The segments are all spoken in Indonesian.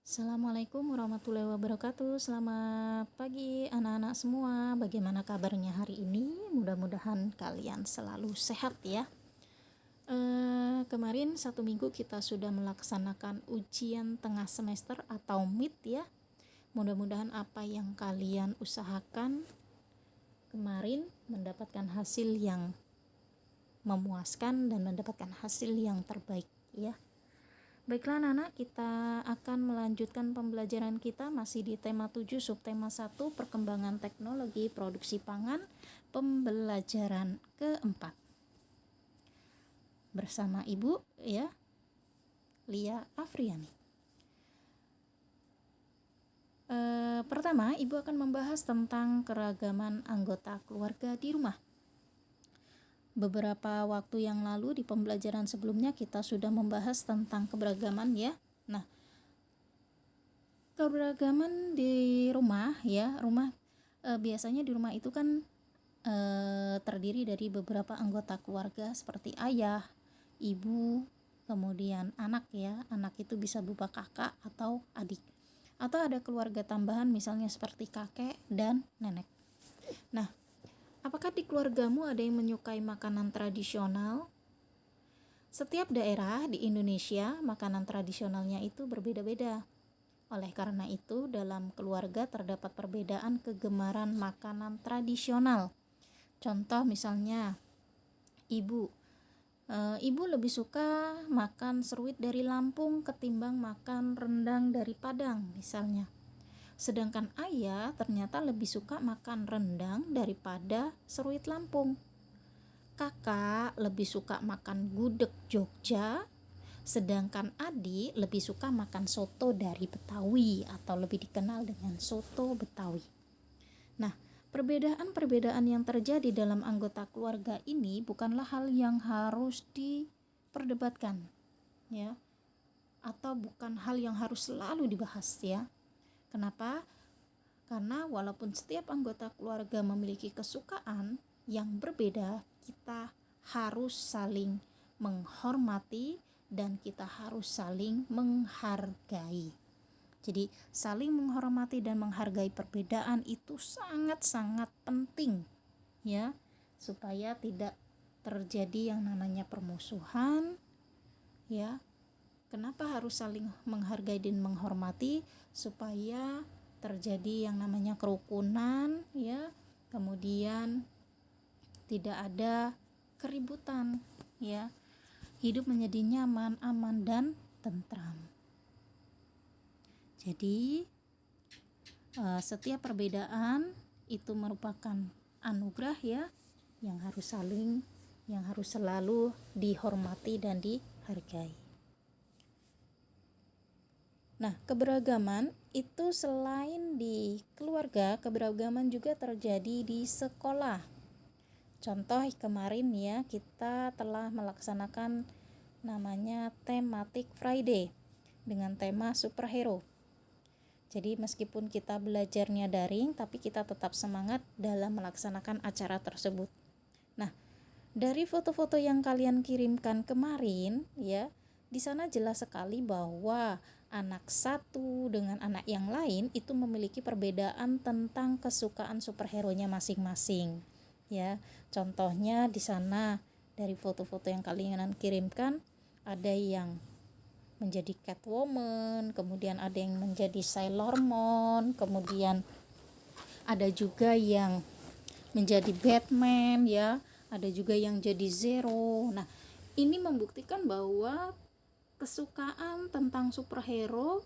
Assalamualaikum warahmatullahi wabarakatuh. Selamat pagi anak-anak semua. Bagaimana kabarnya hari ini? Mudah-mudahan kalian selalu sehat ya. Kemarin 1 minggu kita sudah melaksanakan ujian tengah semester atau mid ya. Mudah-mudahan apa yang kalian usahakan kemarin mendapatkan hasil yang memuaskan dan mendapatkan hasil yang terbaik ya. Baiklah anak-anak, kita akan melanjutkan pembelajaran kita masih di tema 7 subtema 1 perkembangan teknologi produksi pangan, pembelajaran keempat. Bersama Ibu ya, Lia Afriani. Pertama, Ibu akan membahas tentang keragaman anggota keluarga di rumah. Beberapa waktu yang lalu di pembelajaran sebelumnya kita sudah membahas tentang keberagaman ya. Nah, keberagaman di rumah ya, biasanya di rumah itu kan terdiri dari beberapa anggota keluarga seperti ayah, ibu, kemudian anak ya. Anak itu bisa berupa kakak atau adik. Atau ada keluarga tambahan misalnya seperti kakek dan nenek. Nah, apakah di keluargamu ada yang menyukai makanan tradisional? Setiap daerah di Indonesia, makanan tradisionalnya itu berbeda-beda. Oleh karena itu, dalam keluarga terdapat perbedaan kegemaran makanan tradisional. Contoh misalnya, ibu lebih suka makan seruit dari Lampung ketimbang makan rendang dari Padang misalnya. Sedangkan ayah ternyata lebih suka makan rendang daripada seruit Lampung. Kakak lebih suka makan gudeg Jogja, sedangkan adik lebih suka makan soto dari Betawi atau lebih dikenal dengan soto Betawi. Nah, perbedaan-perbedaan yang terjadi dalam anggota keluarga ini bukanlah hal yang harus diperdebatkan ya, atau bukan hal yang harus selalu dibahas ya. Kenapa? Karena walaupun setiap anggota keluarga memiliki kesukaan yang berbeda, kita harus saling menghormati dan kita harus saling menghargai. Jadi saling menghormati dan menghargai perbedaan itu sangat-sangat penting ya, supaya tidak terjadi yang namanya permusuhan ya. Kenapa harus saling menghargai dan menghormati? Supaya terjadi yang namanya kerukunan ya, kemudian tidak ada keributan ya. Hidup menjadi nyaman, aman dan tentram. Jadi setiap perbedaan itu merupakan anugerah ya, yang harus selalu dihormati dan dihargai. Nah, keberagaman itu selain di keluarga, keberagaman juga terjadi di sekolah. Contoh kemarin ya, kita telah melaksanakan namanya Thematic Friday dengan tema superhero. Jadi meskipun kita belajarnya daring, tapi kita tetap semangat dalam melaksanakan acara tersebut. Nah, dari foto-foto yang kalian kirimkan kemarin ya, di sana jelas sekali bahwa anak satu dengan anak yang lain itu memiliki perbedaan tentang kesukaan superhero-nya masing-masing. Ya, contohnya di sana dari foto-foto yang kalian kirimkan ada yang menjadi Catwoman, kemudian ada yang menjadi Sailor Moon, kemudian ada juga yang menjadi Batman ya, ada juga yang jadi Zero. Nah, ini membuktikan bahwa kesukaan tentang superhero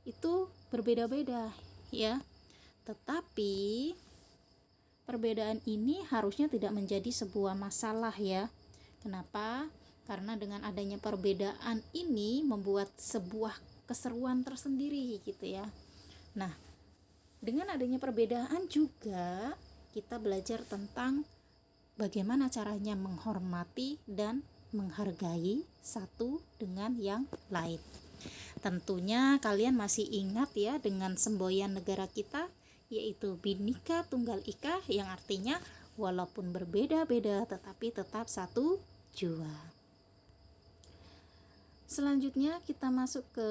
itu berbeda-beda ya. Tetapi perbedaan ini harusnya tidak menjadi sebuah masalah ya. Kenapa? Karena dengan adanya perbedaan ini membuat sebuah keseruan tersendiri gitu ya. Nah, dengan adanya perbedaan juga kita belajar tentang bagaimana caranya menghormati dan menghargai satu dengan yang lain. Tentunya kalian masih ingat ya dengan semboyan negara kita, yaitu Bhinneka Tunggal Ika, yang artinya walaupun berbeda-beda tetapi tetap satu jua. Selanjutnya kita masuk ke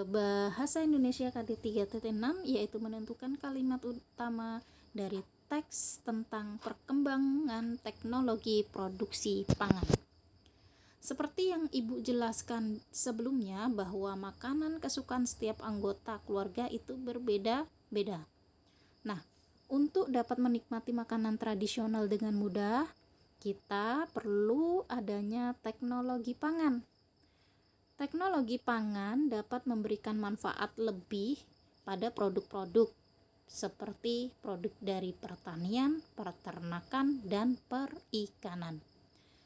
bahasa Indonesia KD 3.6, yaitu menentukan kalimat utama dari teks tentang perkembangan teknologi produksi pangan. Seperti yang Ibu jelaskan sebelumnya, bahwa makanan kesukaan setiap anggota keluarga itu berbeda-beda. Nah, untuk dapat menikmati makanan tradisional dengan mudah, kita perlu adanya teknologi pangan. Teknologi pangan dapat memberikan manfaat lebih pada produk-produk seperti produk dari pertanian, peternakan, dan perikanan.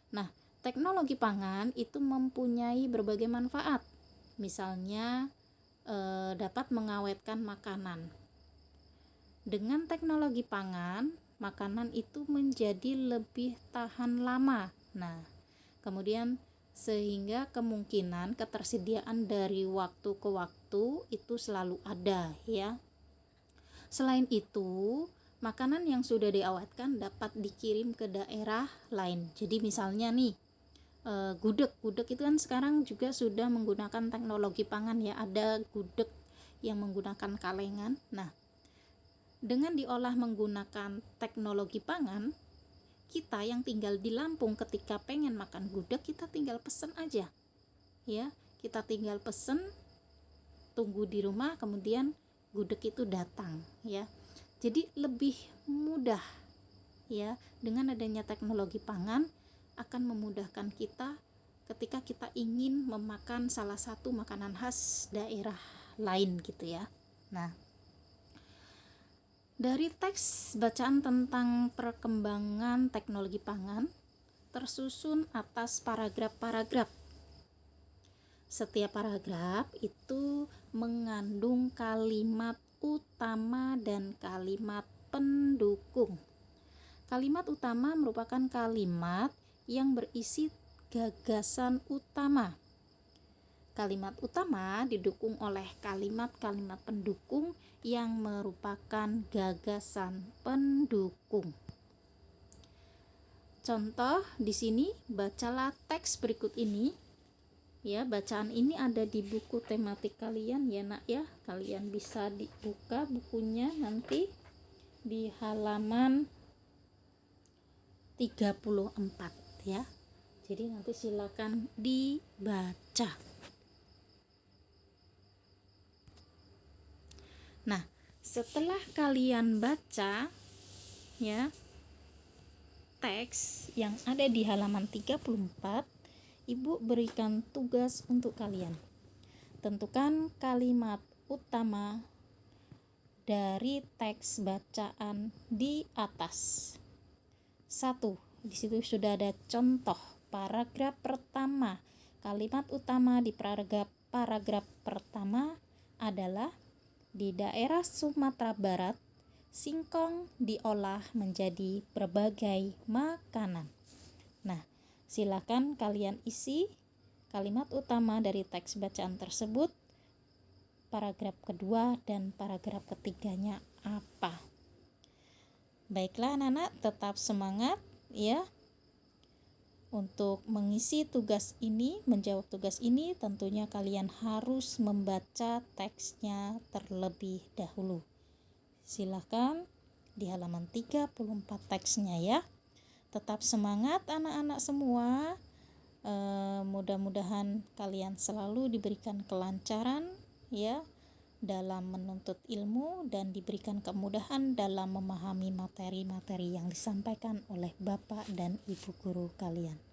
Nah, teknologi pangan itu mempunyai berbagai manfaat. Misalnya dapat mengawetkan makanan. Dengan teknologi pangan, makanan itu menjadi lebih tahan lama. Nah, kemudian sehingga kemungkinan ketersediaan dari waktu ke waktu itu selalu ada, ya. Selain itu, makanan yang sudah diawetkan dapat dikirim ke daerah lain. Jadi misalnya nih, gudeg itu kan sekarang juga sudah menggunakan teknologi pangan, ya. Ada gudeg yang menggunakan kalengan. Nah, dengan diolah menggunakan teknologi pangan, kita yang tinggal di Lampung ketika pengen makan gudeg, kita tinggal pesen aja, ya. Kita tinggal pesen, tunggu di rumah, kemudian gudeg itu datang, ya. Jadi lebih mudah, ya. Dengan adanya teknologi pangan akan memudahkan kita ketika kita ingin memakan salah satu makanan khas daerah lain, gitu ya. Nah, dari teks bacaan tentang perkembangan teknologi pangan tersusun atas paragraf-paragraf. Setiap paragraf itu mengandung kalimat utama dan kalimat pendukung. Kalimat utama merupakan kalimat yang berisi gagasan utama. Kalimat utama didukung oleh kalimat-kalimat pendukung yang merupakan gagasan pendukung. Contoh di sini, bacalah teks berikut ini. Ya, bacaan ini ada di buku tematik kalian, ya Nak, ya. Kalian bisa dibuka bukunya nanti di halaman 34, ya. Jadi nanti silakan dibaca. Nah, setelah kalian baca, ya, teks yang ada di halaman 34, Ibu berikan tugas untuk kalian. Tentukan kalimat utama dari teks bacaan di atas. 1. Di situ sudah ada contoh paragraf pertama. Kalimat utama di paragraf pertama adalah: di daerah Sumatera Barat, singkong diolah menjadi berbagai makanan. Nah, silakan kalian isi kalimat utama dari teks bacaan tersebut. Paragraf kedua dan paragraf ketiganya apa? Baiklah anak-anak, tetap semangat, ya. Untuk mengisi tugas ini, menjawab tugas ini, tentunya kalian harus membaca teksnya terlebih dahulu. Silakan di halaman 34 teksnya, ya. Tetap semangat anak-anak semua. Mudah-mudahan kalian selalu diberikan kelancaran, ya, dalam menuntut ilmu dan diberikan kemudahan dalam memahami materi-materi yang disampaikan oleh Bapak dan Ibu guru kalian.